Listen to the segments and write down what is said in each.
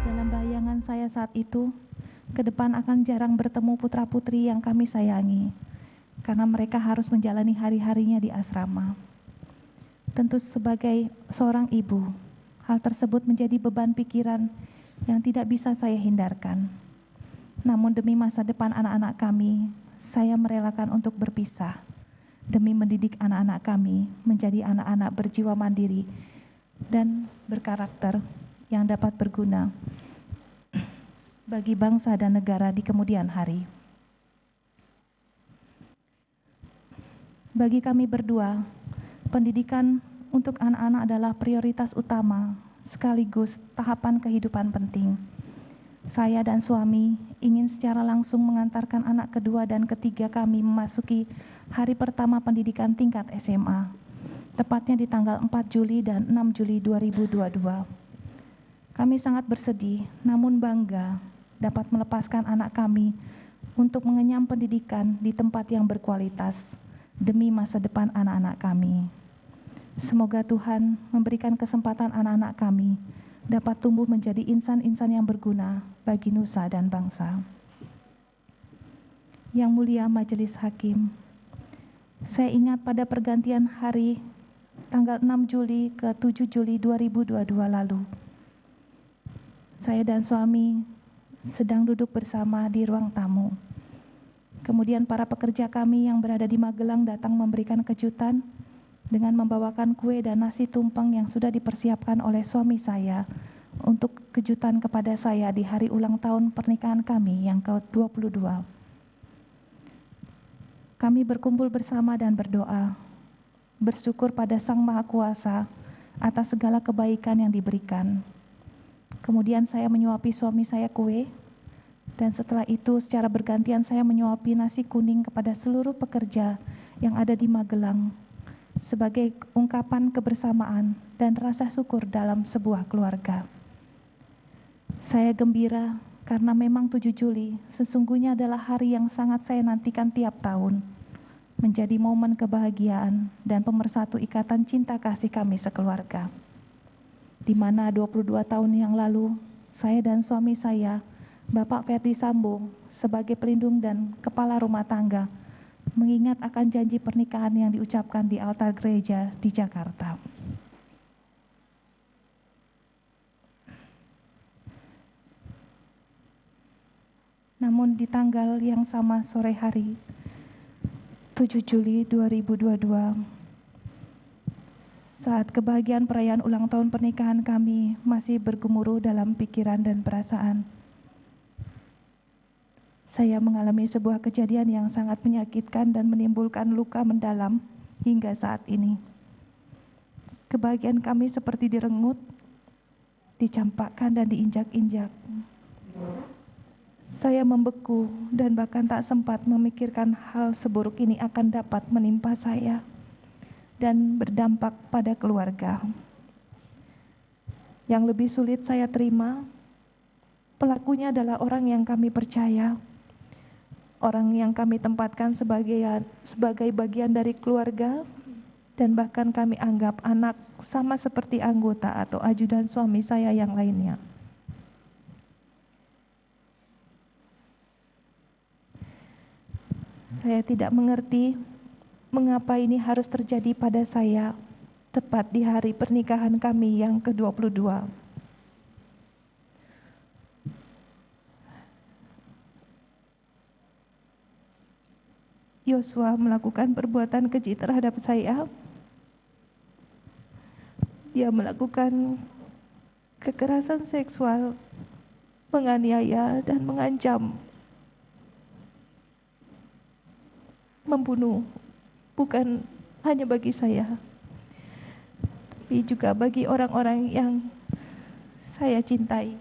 Dalam bayangan saya saat itu, ke depan akan jarang bertemu putra-putri yang kami sayangi, karena mereka harus menjalani hari-harinya di asrama. Tentu sebagai seorang ibu, hal tersebut menjadi beban pikiran yang tidak bisa saya hindarkan. Namun demi masa depan anak-anak kami, saya merelakan untuk berpisah, demi mendidik anak-anak kami menjadi anak-anak berjiwa mandiri dan berkarakter yang dapat berguna bagi bangsa dan negara di kemudian hari. Bagi kami berdua, pendidikan untuk anak-anak adalah prioritas utama sekaligus tahapan kehidupan penting. Saya dan suami ingin secara langsung mengantarkan anak kedua dan ketiga kami memasuki hari pertama pendidikan tingkat SMA, tepatnya di tanggal 4 Juli dan 6 Juli 2022. Kami sangat bersedih, namun bangga dapat melepaskan anak kami untuk mengenyam pendidikan di tempat yang berkualitas demi masa depan anak-anak kami. Semoga Tuhan memberikan kesempatan anak-anak kami dapat tumbuh menjadi insan-insan yang berguna bagi nusa dan bangsa. Yang mulia Majelis Hakim, saya ingat pada pergantian hari tanggal 6 Juli ke 7 Juli 2022 lalu, saya dan suami sedang duduk bersama di ruang tamu. Kemudian para pekerja kami yang berada di Magelang datang memberikan kejutan dengan membawakan kue dan nasi tumpeng yang sudah dipersiapkan oleh suami saya untuk kejutan kepada saya di hari ulang tahun pernikahan kami yang ke-22. Kami berkumpul bersama dan berdoa, bersyukur pada Sang Maha Kuasa atas segala kebaikan yang diberikan. Kemudian saya menyuapi suami saya kue, dan setelah itu secara bergantian saya menyuapi nasi kuning kepada seluruh pekerja yang ada di Magelang sebagai ungkapan kebersamaan dan rasa syukur dalam sebuah keluarga. Saya gembira karena memang 7 Juli sesungguhnya adalah hari yang sangat saya nantikan tiap tahun, menjadi momen kebahagiaan dan pemersatu ikatan cinta kasih kami sekeluarga. Di mana 22 tahun yang lalu, saya dan suami saya, Bapak Ferdi Sambo, sebagai pelindung dan kepala rumah tangga, mengingat akan janji pernikahan yang diucapkan di altar gereja di Jakarta. Namun di tanggal yang sama sore hari, 7 Juli 2022, saat kebahagiaan perayaan ulang tahun pernikahan kami masih bergemuruh dalam pikiran dan perasaan, saya mengalami sebuah kejadian yang sangat menyakitkan dan menimbulkan luka mendalam hingga saat ini. Kebahagiaan kami seperti direnggut, dicampakkan dan diinjak-injak. Saya membeku dan bahkan tak sempat memikirkan hal seburuk ini akan dapat menimpa saya dan berdampak pada keluarga. Yang lebih sulit saya terima, pelakunya adalah orang yang kami percaya, orang yang kami tempatkan sebagai bagian dari keluarga, dan bahkan kami anggap anak sama seperti anggota atau ajudan suami saya yang lainnya. Saya tidak mengerti mengapa ini harus terjadi pada saya tepat di hari pernikahan kami yang ke-22. Yosua melakukan perbuatan keji terhadap saya. Dia melakukan kekerasan seksual, menganiaya dan mengancam membunuh, bukan hanya bagi saya, tapi juga bagi orang-orang yang saya cintai.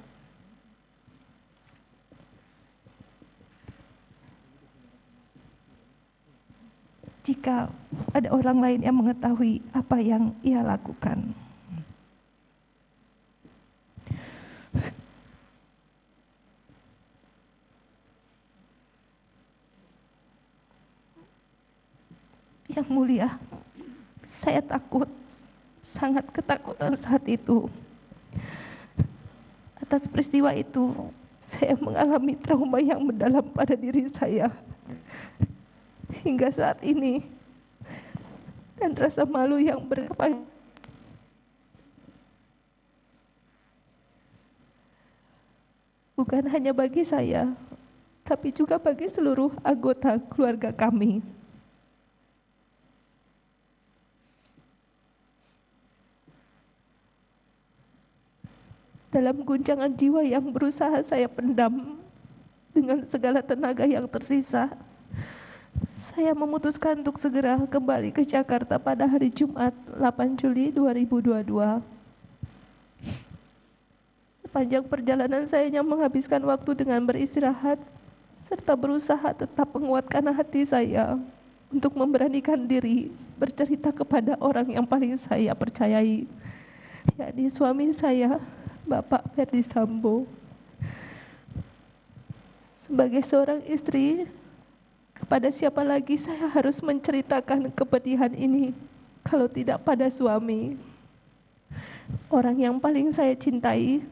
Jika ada orang lain yang mengetahui apa yang ia lakukan, Yang mulia, saya takut, sangat ketakutan saat itu Atas peristiwa itu, saya mengalami trauma yang mendalam pada diri saya hingga saat ini, dan rasa malu yang berkepanjangan bukan hanya bagi saya, tapi juga bagi seluruh anggota keluarga kami. Dalam guncangan jiwa yang berusaha saya pendam dengan segala tenaga yang tersisa, saya memutuskan untuk segera kembali ke Jakarta pada hari Jumat 8 Juli 2022. Sepanjang perjalanan saya hanya menghabiskan waktu dengan beristirahat serta berusaha tetap menguatkan hati saya untuk memberanikan diri bercerita kepada orang yang paling saya percayai, yakni suami saya, Bapak Ferdy Sambo. Sebagai seorang istri, kepada siapa lagi saya harus menceritakan kepedihan ini kalau tidak pada suami, orang yang paling saya cintai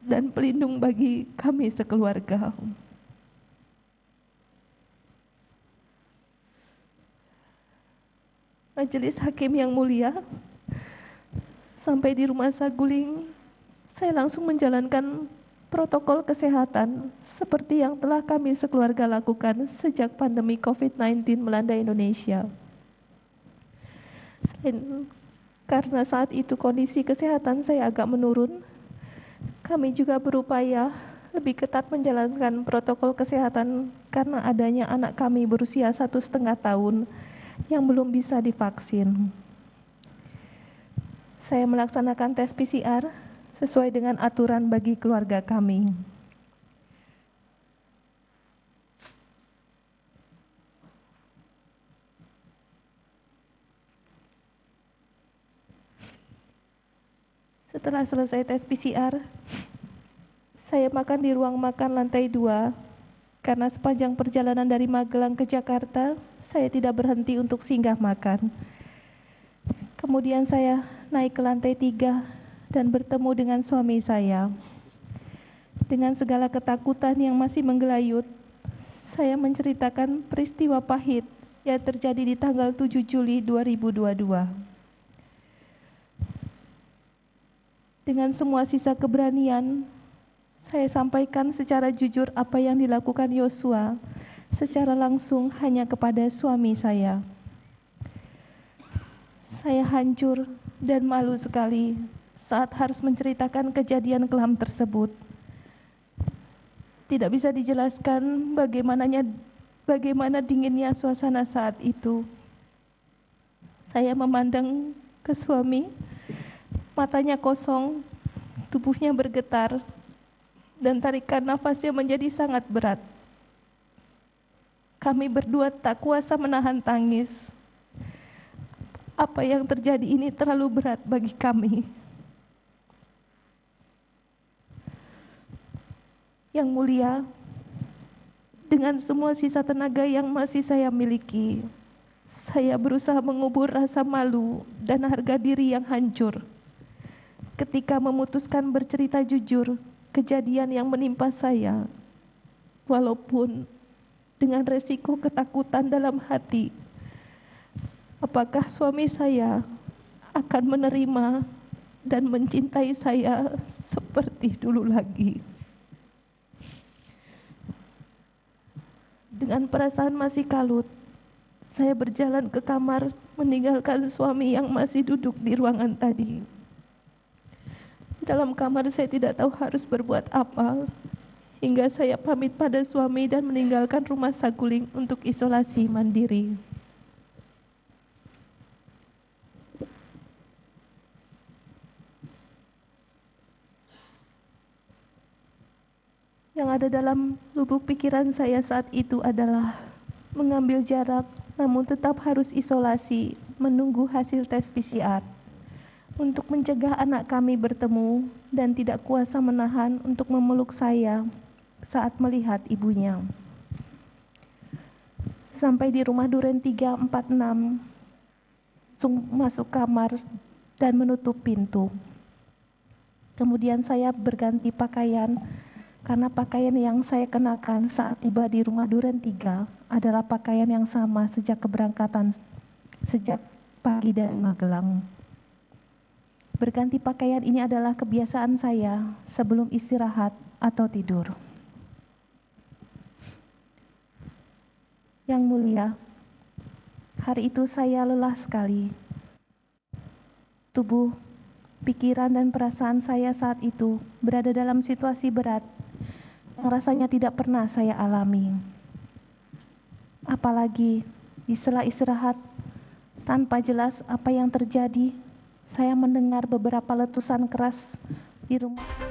dan pelindung bagi kami sekeluarga. Majelis Hakim yang mulia, sampai di Rumah Saguling, saya langsung menjalankan protokol kesehatan seperti yang telah kami sekeluarga lakukan sejak pandemi COVID-19 melanda Indonesia. Karena saat itu kondisi kesehatan saya agak menurun, kami juga berupaya lebih ketat menjalankan protokol kesehatan karena adanya anak kami berusia 1,5 tahun yang belum bisa divaksin. Saya melaksanakan tes PCR sesuai dengan aturan bagi keluarga kami. Setelah selesai tes PCR, saya makan di ruang makan lantai 2 karena sepanjang perjalanan dari Magelang ke Jakarta, saya tidak berhenti untuk singgah makan. Kemudian saya naik ke lantai 3 dan bertemu dengan suami saya. Dengan segala ketakutan yang masih menggelayut, saya menceritakan peristiwa pahit yang terjadi di tanggal 7 Juli 2022. Dengan semua sisa keberanian, saya sampaikan secara jujur apa yang dilakukan Yosua secara langsung hanya kepada suami saya. Saya hancur dan malu sekali saat harus menceritakan kejadian kelam tersebut. Tidak bisa dijelaskan bagaimana dinginnya suasana saat itu. Saya memandang ke suami, matanya kosong, tubuhnya bergetar, dan tarikan nafasnya menjadi sangat berat. Kami berdua tak kuasa menahan tangis. Apa yang terjadi ini terlalu berat bagi kami. Yang mulia, dengan semua sisa tenaga yang masih saya miliki, saya berusaha mengubur rasa malu dan harga diri yang hancur ketika memutuskan bercerita jujur kejadian yang menimpa saya, walaupun dengan resiko ketakutan dalam hati, apakah suami saya akan menerima dan mencintai saya seperti dulu lagi. Dengan perasaan masih kalut, saya berjalan ke kamar meninggalkan suami yang masih duduk di ruangan tadi. Di dalam kamar saya tidak tahu harus berbuat apa, hingga saya pamit pada suami dan meninggalkan Rumah Saguling untuk isolasi mandiri. Yang ada dalam lubuk pikiran saya saat itu adalah mengambil jarak, namun tetap harus isolasi, menunggu hasil tes PCR untuk mencegah anak kami bertemu dan tidak kuasa menahan untuk memeluk saya saat melihat ibunya. Sampai di rumah Duren 346, langsung masuk kamar dan menutup pintu. Kemudian saya berganti pakaian, karena pakaian yang saya kenakan saat tiba di rumah Duren 3 adalah pakaian yang sama sejak keberangkatan, sejak pagi dari Magelang. Berganti pakaian ini adalah kebiasaan saya sebelum istirahat atau tidur. Yang mulia, hari itu saya lelah sekali. Tubuh, pikiran, dan perasaan saya saat itu berada dalam situasi berat yang rasanya tidak pernah saya alami. Apalagi di sela istirahat, tanpa jelas apa yang terjadi, saya mendengar beberapa letusan keras di rumah.